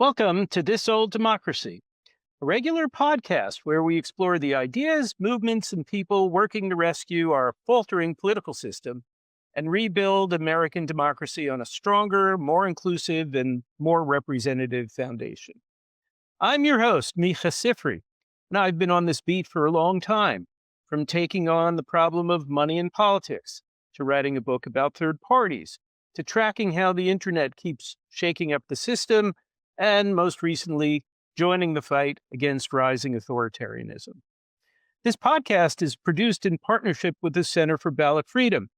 Welcome to This Old Democracy, a regular podcast where we explore the ideas, movements, and people working to rescue our faltering political system and rebuild American democracy on a stronger, more inclusive, and more representative foundation. I'm your host, Micah Sifry, and I've been on this beat for a long time, from taking on the problem of money in politics, to writing a book about third parties, to tracking how the internet keeps shaking up the system, and most recently, joining the fight against rising authoritarianism. This podcast is produced in partnership with the Center for Ballot Freedom,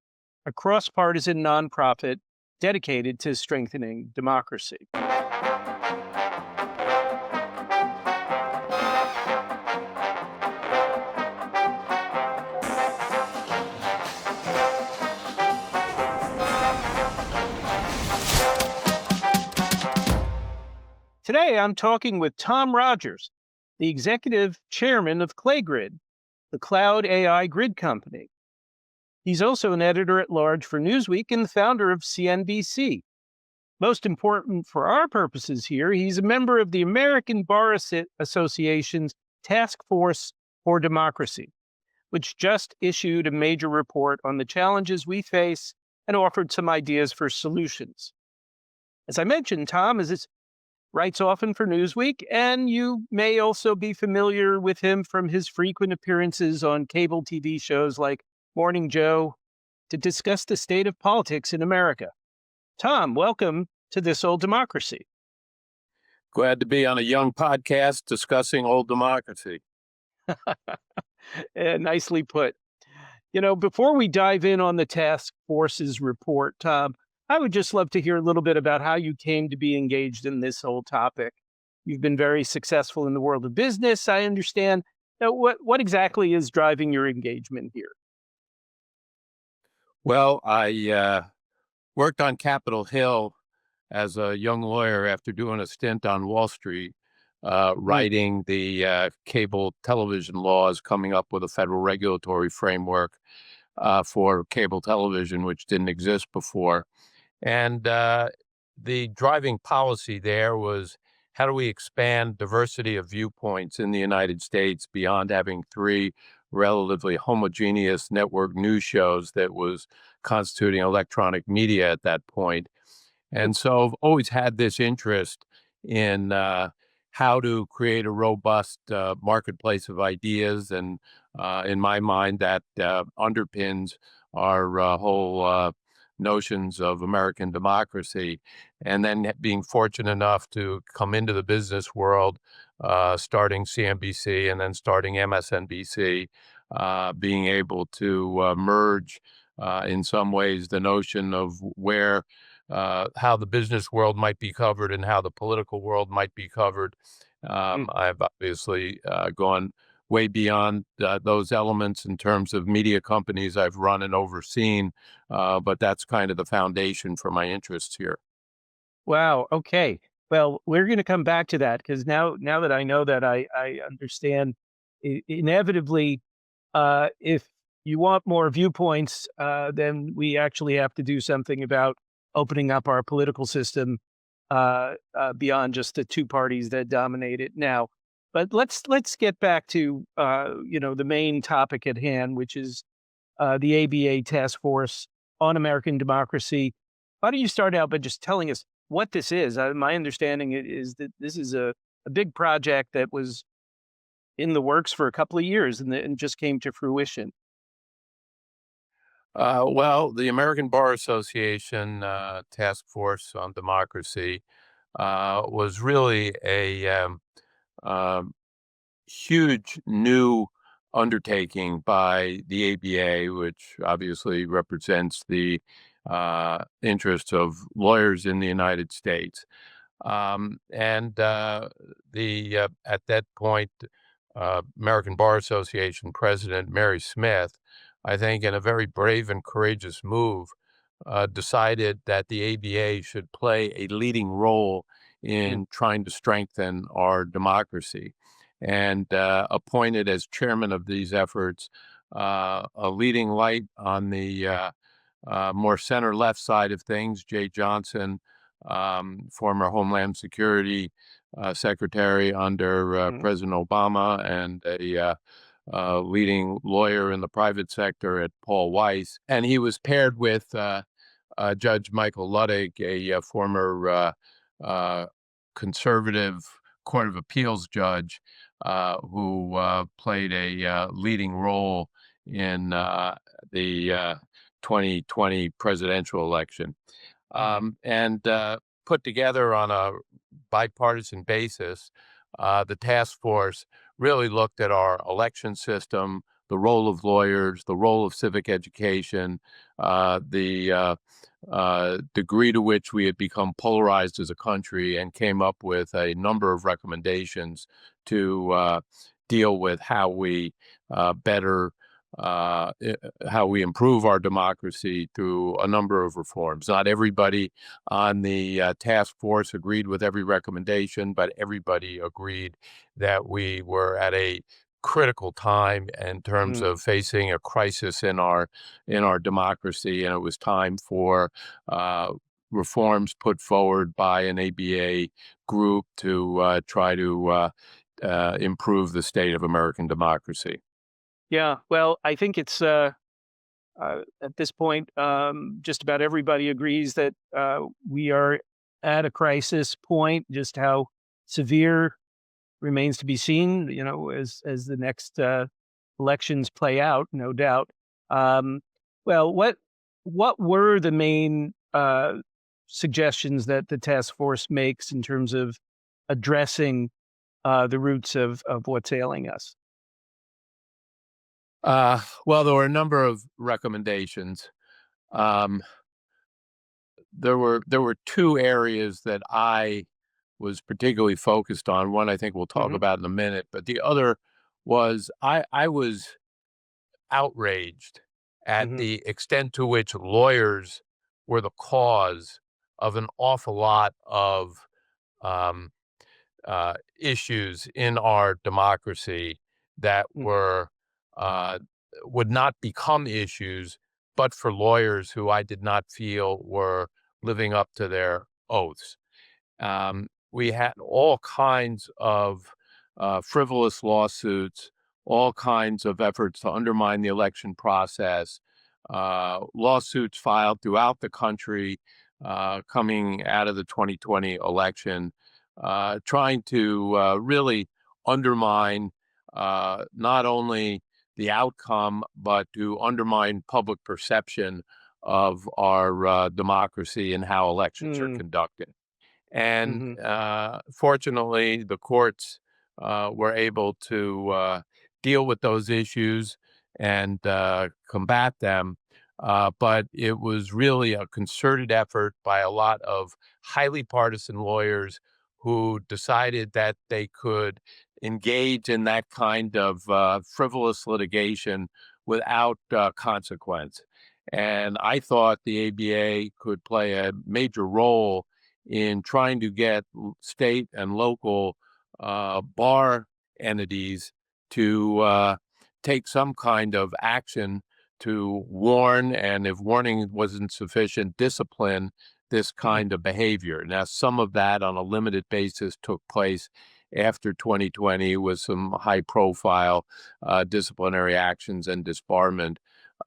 a cross-partisan nonprofit dedicated to strengthening democracy. Today, I'm talking with Tom Rogers, the executive chairman of ClayGrid, the cloud AI grid company. He's also an editor at large for Newsweek and the founder of CNBC. Most important for our purposes here, he's a member of the American Bar Association's Task Force for Democracy, which just issued a major report on the challenges we face and offered some ideas for solutions. As I mentioned, Tom writes often for Newsweek, and you may also be familiar with him from his frequent appearances on cable TV shows like Morning Joe to discuss the state of politics in America. Tom, welcome to This Old Democracy. Glad to be on a young podcast discussing old democracy. Nicely put. Before we dive in on the task force's report, Tom, I would just love to hear a little bit about how you came to be engaged in this whole topic. You've been very successful in the world of business, I understand. Now, what exactly is driving your engagement here? Well, I worked on Capitol Hill as a young lawyer after doing a stint on Wall Street, writing the cable television laws, coming up with a federal regulatory framework for cable television, which didn't exist before. And the driving policy there was, how do we expand diversity of viewpoints in the United States beyond having three relatively homogeneous network news shows that was constituting electronic media at that point? And so I've always had this interest in how to create a robust marketplace of ideas. And in my mind, that underpins our whole notions of American democracy. And then being fortunate enough to come into the business world, starting CNBC and then starting MSNBC, being able to merge in some ways the notion of where how the business world might be covered and how the political world might be covered. I've obviously gone way beyond those elements in terms of media companies I've run and overseen, but that's kind of the foundation for my interests here. Wow. Okay. Well, we're going to come back to that because now that I know that, I understand inevitably, if you want more viewpoints, then we actually have to do something about opening up our political system beyond just the two parties that dominate it now. But let's get back to the main topic at hand, which is the ABA task force on American democracy. Why don't you start out by just telling us what this is? My understanding is that this is a big project that was in the works for a couple of years and just came to fruition. Well, the American Bar Association Task Force on Democracy was really a um, huge new undertaking by the ABA, which obviously represents the interests of lawyers in the United States. And the at that point, American Bar Association President Mary Smith, I think, in a very brave and courageous move, decided that the ABA should play a leading role Mm. in trying to strengthen our democracy, and appointed as chairman of these efforts a leading light on the more center left side of things, Jeh Johnson, former Homeland Security Secretary under Mm. President Obama, and a leading lawyer in the private sector at Paul Weiss. And he was paired with Judge Michael Luttig, a former uh, conservative Court of Appeals judge who played a leading role in the 2020 presidential election. And put together on a bipartisan basis, the task force really looked at our election system, the role of lawyers, the role of civic education, the degree to which we had become polarized as a country, and came up with a number of recommendations to deal with how we better how we improve our democracy through a number of reforms. Not everybody on the task force agreed with every recommendation, but everybody agreed that we were at a critical time in terms Mm. of facing a crisis in our democracy, and it was time for reforms put forward by an ABA group to try to improve the state of American democracy. Yeah. Well, I think it's at this point, just about everybody agrees that we are at a crisis point. Just how severe remains to be seen, as the next elections play out, no doubt. Um, well, what were the main suggestions that the task force makes in terms of addressing the roots of what's ailing us? Well, there were a number of recommendations. Um, there were two areas that I was particularly focused on. One I think we'll talk Hmm. about in a minute, but the other was I was outraged at Hmm. the extent to which lawyers were the cause of an awful lot of um, issues in our democracy that Hmm. were uh, would not become issues, but for lawyers who I did not feel were living up to their oaths. We had all kinds of frivolous lawsuits, all kinds of efforts to undermine the election process, lawsuits filed throughout the country coming out of the 2020 election, trying to really undermine not only the outcome, but to undermine public perception of our democracy and how elections are Hmm. conducted. And Hmm. fortunately, the courts were able to deal with those issues and combat them. But it was really a concerted effort by a lot of highly partisan lawyers who decided that they could engage in that kind of frivolous litigation without consequence. And I thought the ABA could play a major role in trying to get state and local bar entities to take some kind of action to warn, and if warning wasn't sufficient, discipline this Hmm. kind of behavior. Now, some of that on a limited basis took place after 2020 with some high profile disciplinary actions and disbarment.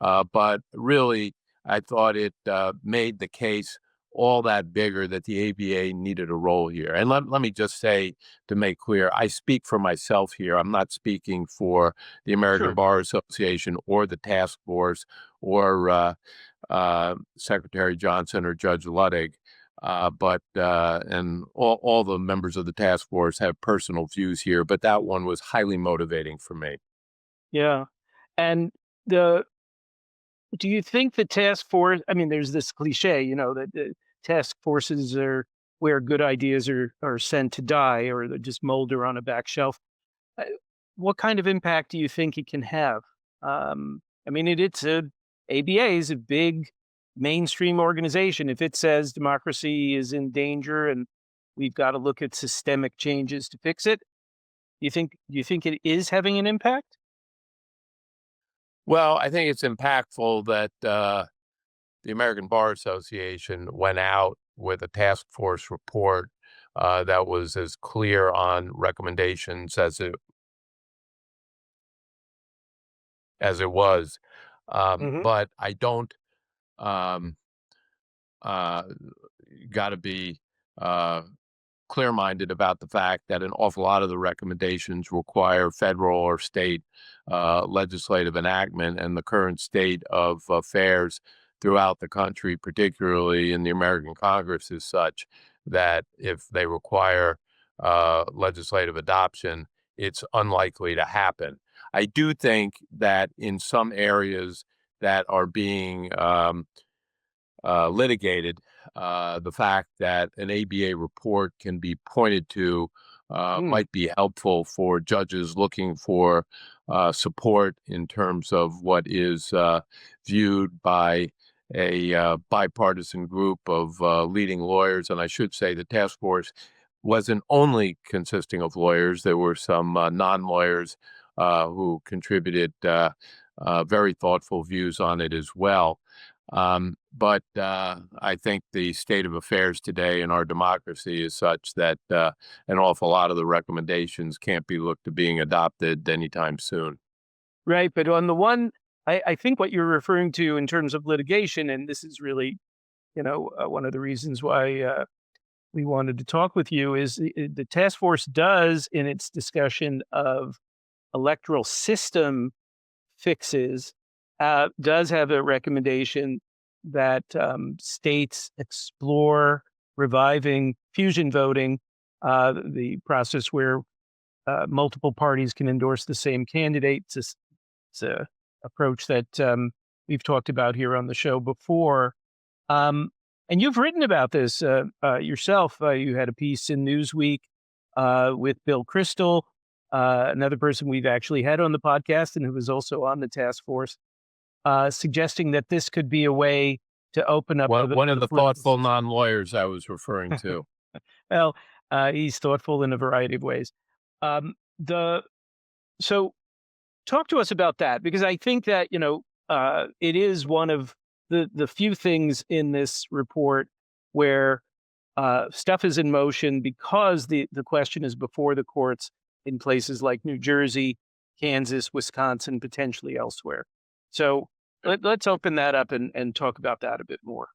But really, I thought it made the case all that bigger that the ABA needed a role here. And let me just say, to make clear, I speak for myself here. I'm not speaking for the American Sure. Bar Association or the task force or Secretary Johnson or Judge Luttig. And all the members of the task force have personal views here, but that one was highly motivating for me. Yeah. And the do you think the task force, I mean, there's this cliche, that the task forces are where good ideas are sent to die, or they just molder on a back shelf. Uh, what kind of impact do you think it can have? I mean, ABA is a big mainstream organization. If it says democracy is in danger and we've got to look at systemic changes to fix it, do you think it is having an impact? Well, I think it's impactful that the American Bar Association went out with a task force report that was as clear on recommendations as it was. Hmm. But I don't um, uh, got to be uh, clear-minded about the fact that an awful lot of the recommendations require federal or state legislative enactment, and the current state of affairs throughout the country, particularly in the American Congress, is such that if they require legislative adoption, it's unlikely to happen. I do think that in some areas that are being litigated, the fact that an ABA report can be pointed to Mm. might be helpful for judges looking for support in terms of what is viewed by a bipartisan group of leading lawyers. And I should say the task force wasn't only consisting of lawyers. There were some non-lawyers who contributed very thoughtful views on it as well. But I think the state of affairs today in our democracy is such that an awful lot of the recommendations can't be looked to being adopted anytime soon. Right. But on the one, I think what you're referring to in terms of litigation, and this is really, one of the reasons why we wanted to talk with you is the task force does in its discussion of electoral system fixes, does have a recommendation that states explore reviving fusion voting, the process where multiple parties can endorse the same candidate. It's a approach that we've talked about here on the show before. Um, and you've written about this yourself. You had a piece in Newsweek with Bill Kristol, another person we've actually had on the podcast and who was also on the task force, suggesting that this could be a way to open up One of the the political thoughtful system. non-lawyers I was referring to. Well, he's thoughtful in a variety of ways. The So talk to us about that, because I think that it is one of the few things in this report where stuff is in motion because the question is before the courts in places like New Jersey, Kansas, Wisconsin, potentially elsewhere. So let's open that up and talk about that a bit more.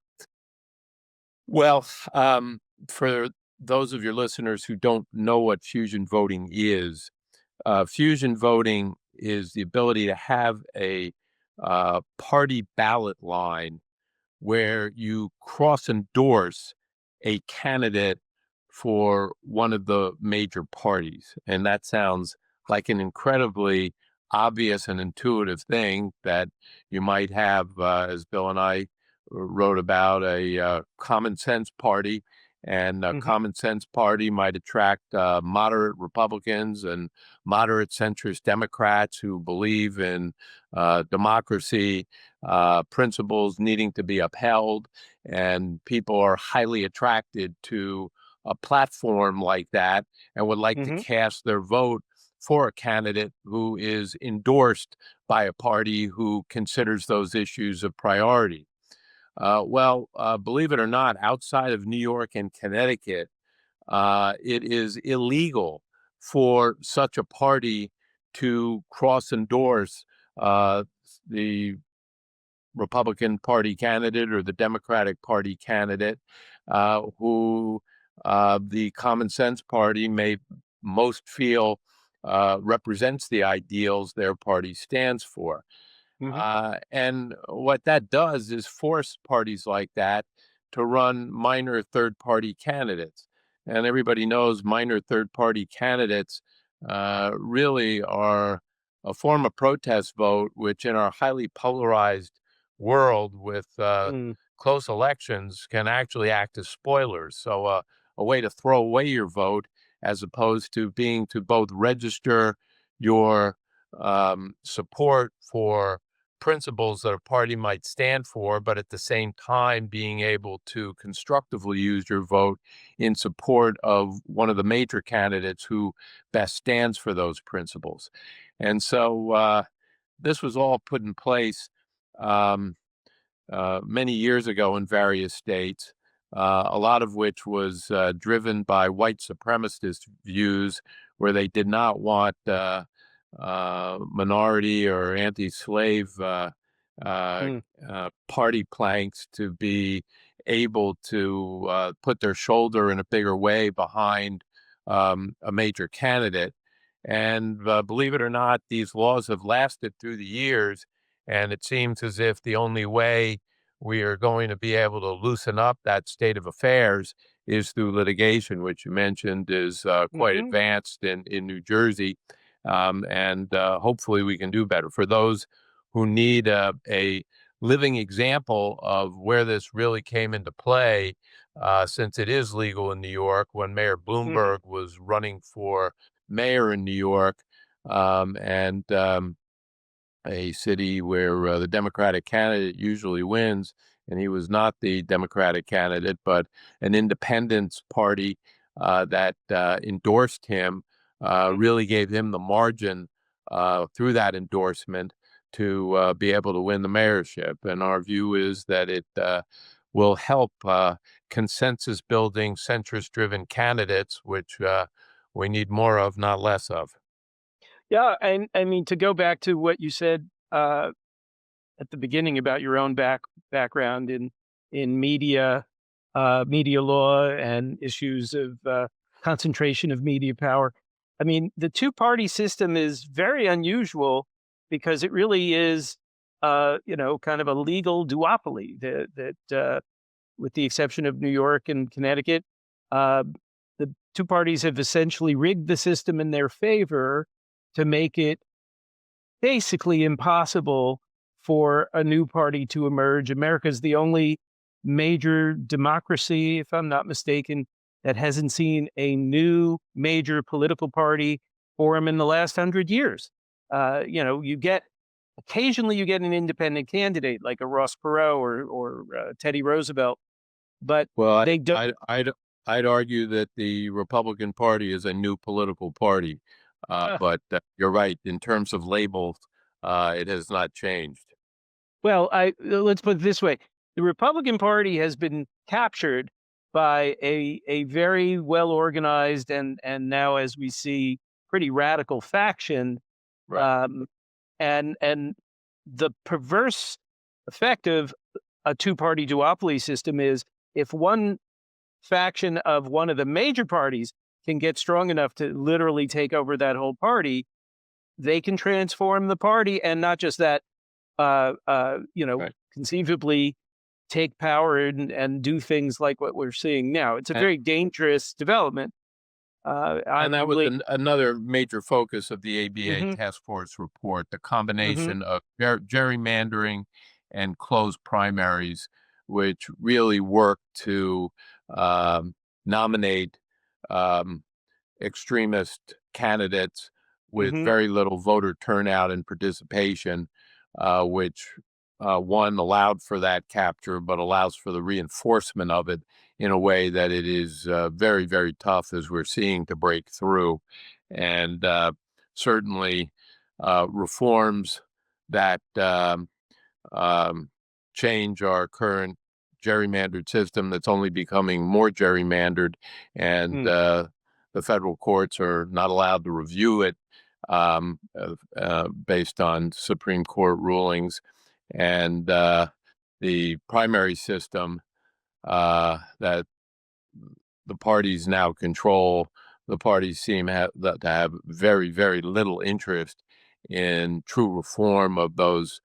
Well, for those of your listeners who don't know what fusion voting is, fusion voting is the ability to have a party ballot line where you cross endorse a candidate for one of the major parties. And that sounds like an incredibly obvious and intuitive thing that you might have, as Bill and I wrote about, a common sense party. And a Hmm. common sense party might attract moderate Republicans and moderate centrist Democrats who believe in democracy principles needing to be upheld, and people are highly attracted to a platform like that and would like to Hmm. cast their vote for a candidate who is endorsed by a party who considers those issues a priority. Believe it or not, outside of New York and Connecticut, it is illegal for such a party to cross endorse the Republican Party candidate or the Democratic Party candidate who the Common Sense Party may most feel represents the ideals their party stands for. Hmm. And what that does is force parties like that to run minor third party candidates. And everybody knows minor third party candidates really are a form of protest vote, which in our highly polarized world with Mm. close elections can actually act as spoilers. So, a way to throw away your vote as opposed to being to both register your support for principles that a party might stand for, but at the same time being able to constructively use your vote in support of one of the major candidates who best stands for those principles. And so this was all put in place um, many years ago in various states. a lot of which was driven by white supremacist views, where they did not want minority or anti-slave uh, Mm, party planks to be able to put their shoulder in a bigger way behind a major candidate. And believe it or not, these laws have lasted through the years, and it seems as if the only way we are going to be able to loosen up that state of affairs is through litigation, which you mentioned is quite mhm, advanced in New Jersey. And hopefully we can do better. For those who need a living example of where this really came into play, since it is legal in New York, when Mayor mhm. Bloomberg was running for mayor in New York, and a city where the Democratic candidate usually wins, and he was not the Democratic candidate, but an independence party that endorsed him, really gave him the margin through that endorsement to be able to win the mayorship. And our view is that it will help consensus building, centrist driven candidates, which we need more of, not less of. Yeah, and I mean, to go back to what you said, at the beginning about your own background in media law and issues of concentration of media power. I mean, the two-party system is very unusual because it really is, kind of a legal duopoly that with the exception of New York and Connecticut, uh, the two parties have essentially rigged the system in their favor to make it basically impossible for a new party to emerge. America's the only major democracy, if I'm not mistaken, that hasn't seen a new major political party form in the last 100 years. You get occasionally you get an independent candidate like a Ross Perot or Teddy Roosevelt, but Well, they don't. I'd argue that the Republican Party is a new political party, but you're right. In terms of labels, it has not changed. Well, let's put it this way. The Republican Party has been captured by a very well organized and now, as we see, pretty radical faction. Right. Um, and the perverse effect of a two-party duopoly system is if one faction of one of the major parties can get strong enough to literally take over that whole party, they can transform the party, and not just that, Right. conceivably take power and do things like what we're seeing now. It's a And very dangerous development. I and that was believe. another major focus of the ABA Hmm. task force report, the Hmm. combination of gerrymandering and closed primaries, which really worked to um, nominate um, extremist candidates with Hmm. very little voter turnout and participation, which one allowed for that capture, but allows for the reinforcement of it in a way that it is very, very tough, as we're seeing, to break through. And certainly reforms that um, change our current gerrymandered system that's only becoming more gerrymandered, and Mm. the federal courts are not allowed to review it based on Supreme Court rulings, and the primary system that the parties now control. The parties seem to have very, very little interest in true reform of those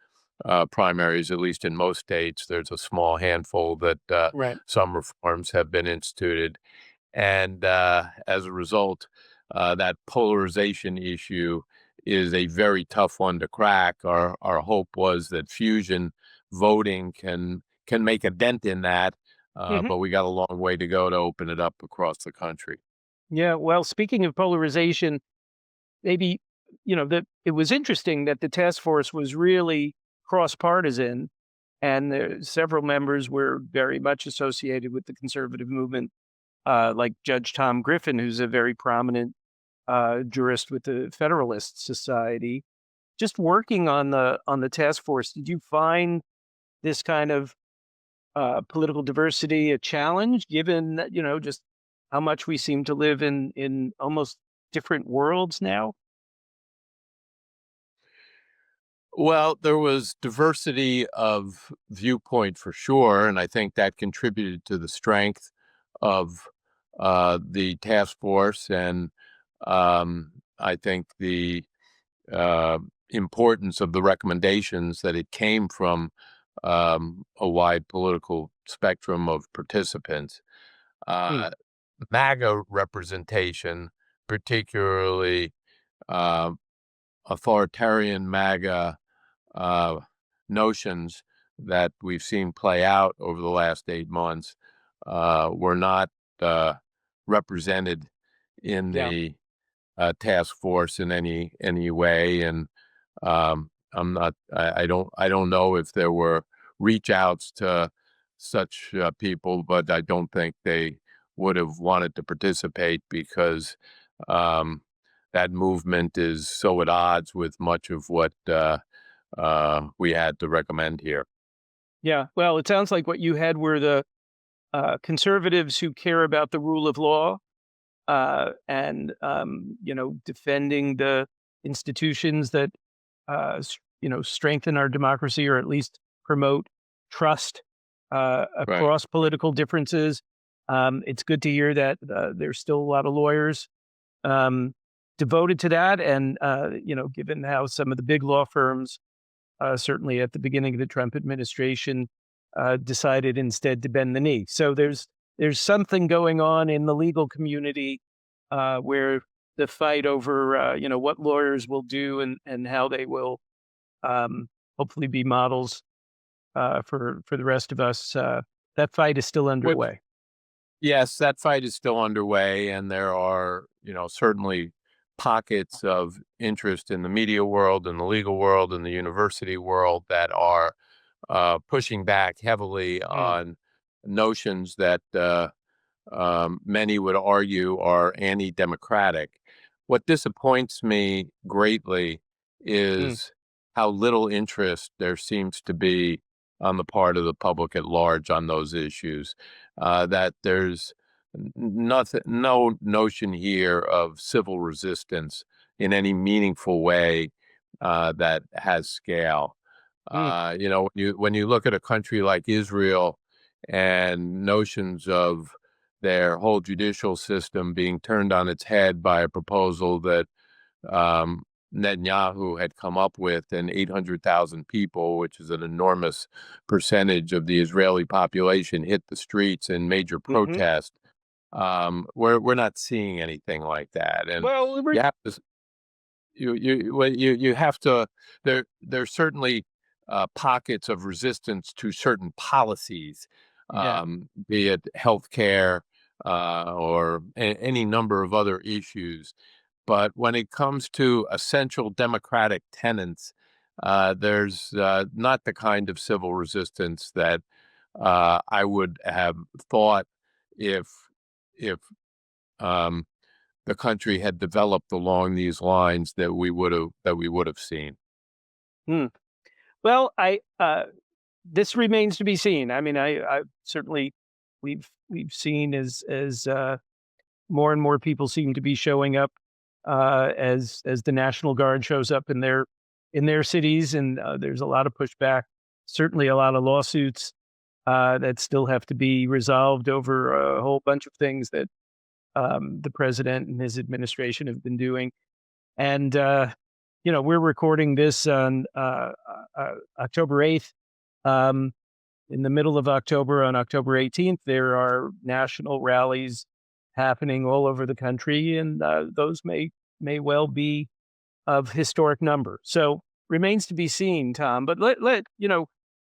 primaries, at least in most states. There's a small handful that Right. some reforms have been instituted. And as a result, that polarization issue is a very tough one to crack. Our hope was that fusion voting can make a dent in that, Hmm. but we got a long way to go to open it up across the country. Yeah. Well, speaking of polarization, maybe that it was interesting that the task force was really cross partisan, and several members were very much associated with the conservative movement, like Judge Tom Griffin, who's a very prominent jurist with the Federalist Society. Just working on the task force, did you find this kind of political diversity a challenge, given that, just how much we seem to live in almost different worlds now? Well, there was diversity of viewpoint for sure, and I think that contributed to the strength of the task force, and I think the uh, importance of the recommendations that it came from a wide political spectrum of participants. Hmm. Uh, MAGA representation, particularly uh, authoritarian MAGA uh, notions that we've seen play out over the last 8 months were not uh, represented in Yeah. the task force in any way, and I'm not. I don't know if there were reach outs to such people, but I don't think they would have wanted to participate because um, that movement is so at odds with much of what we had to recommend here. Yeah. Well, it sounds like what you had were the conservatives who care about the rule of law, and defending the institutions that strengthen our democracy, or at least promote trust Right. across political differences. It's good to hear that there's still a lot of lawyers um, devoted to that, and given how some of the big law firms, certainly at the beginning of the Trump administration, decided instead to bend the knee. So there's something going on in the legal community where the fight over what lawyers will do, and how they will um, hopefully be models for the rest of us. That fight is still What? underway. Yes, that fight is still underway, and there are, certainly pockets of interest in the media world, in the legal world, in the university world that are pushing back heavily Mm, on notions that many would argue are anti-democratic. What disappoints me greatly mm, is how little interest there seems to be on the part of the public at large on those issues. That there's nothing, no notion here of civil resistance in any meaningful way that has scale. mm, When you look at a country like Israel and notions of their whole judicial system being turned on its head by a proposal that um, Netanyahu had come up with, and 800,000 people, which is an enormous percentage of the Israeli population, hit the streets in major hmm. protest. We're not seeing anything like that, and Well, you have to you have to there's certainly pockets of resistance to certain policies, yeah. be it healthcare or any number of other issues. But when it comes to essential democratic tenets, there's not the kind of civil resistance that I would have thought if if um, the country had developed along these lines that we would have seen. Mm. Well, I this remains to be seen. I mean, I certainly we've seen as more and more people seem to be showing up, as the National Guard shows up in their cities, and there's a lot of pushback. Certainly, a lot of lawsuits that still have to be resolved over a whole bunch of things that the president and his administration have been doing. And we're recording this on October 8th. Um, in the middle of October, on October 18th, there are national rallies happening all over the country, and those may well be of historic number. So remains to be seen, Tom. But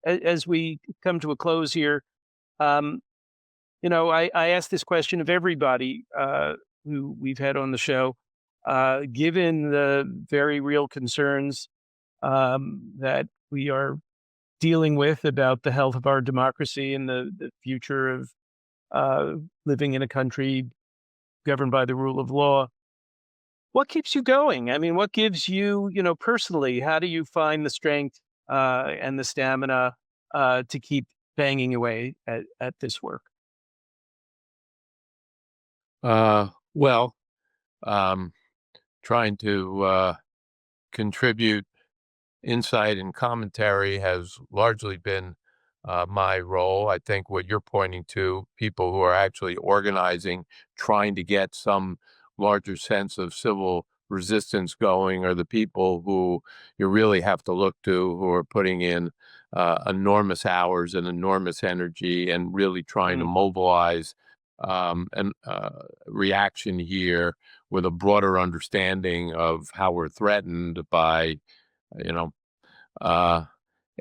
as we come to a close here, um, I ask this question of everybody who we've had on the show. Given the very real concerns that we are dealing with about the health of our democracy and the future of uh, living in a country governed by the rule of law. What keeps you going? I mean, what gives you, personally, how do you find the strength and the stamina to keep banging away at this work? Well, um, trying to contribute insight and commentary has largely been my role. I think what you're pointing to, people who are actually organizing, trying to get some larger sense of civil resistance going, are the people who you really have to look to, who are putting in enormous hours and enormous energy and really trying to Mm, mobilize an reaction here with a broader understanding of how we're threatened by, you know, uh,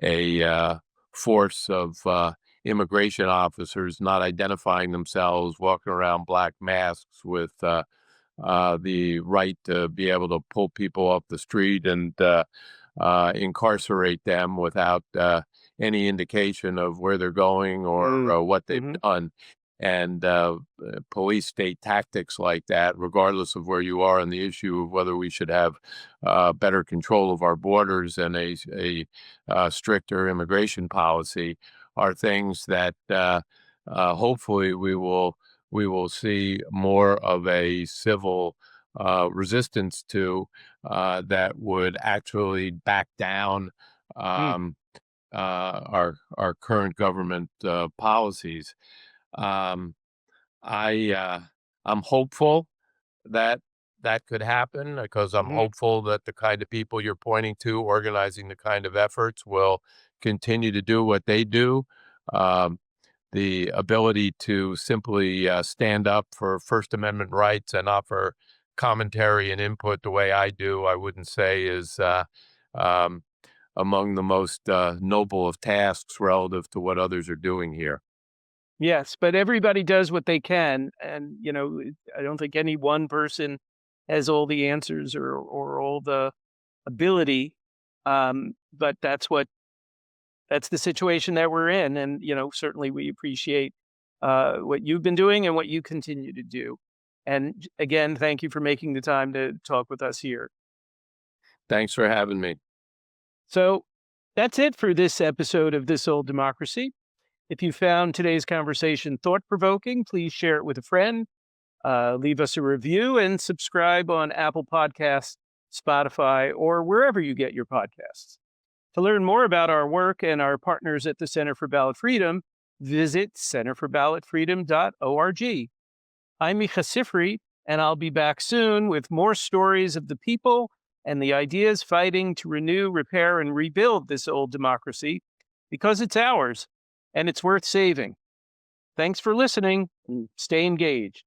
a force of immigration officers not identifying themselves, walking around black masks with the right to be able to pull people off the street and incarcerate them without any indication of where they're going or mm, what they've mhm, done. And police state tactics like that, regardless of where you are on the issue of whether we should have better control of our borders and a stricter immigration policy, are things that hopefully we will see more of a civil resistance to, that would actually back down mm, um, our current government policies. Um, I'm hopeful that that could happen, because I'm mhm. hopeful that the kind of people you're pointing to, organizing the kind of efforts, will continue to do what they do. Um, the ability to simply stand up for First Amendment rights and offer commentary and input the way I do, I wouldn't say is um, among the most noble of tasks relative to what others are doing here. Yes, but everybody does what they can, and, I don't think any one person has all the answers or all the ability, but that's the situation that we're in, and, certainly we appreciate, what you've been doing and what you continue to do. And again, thank you for making the time to talk with us here. Thanks for having me. So that's it for this episode of This Old Democracy. If you found today's conversation thought provoking, please share it with a friend, leave us a review, and subscribe on Apple Podcasts, Spotify, or wherever you get your podcasts. To learn more about our work and our partners at the Center for Ballot Freedom, visit centerforballotfreedom.org. I'm Micah Sifry, and I'll be back soon with more stories of the people and the ideas fighting to renew, repair, and rebuild this old democracy, because it's ours and it's worth saving. Thanks for listening, and stay engaged.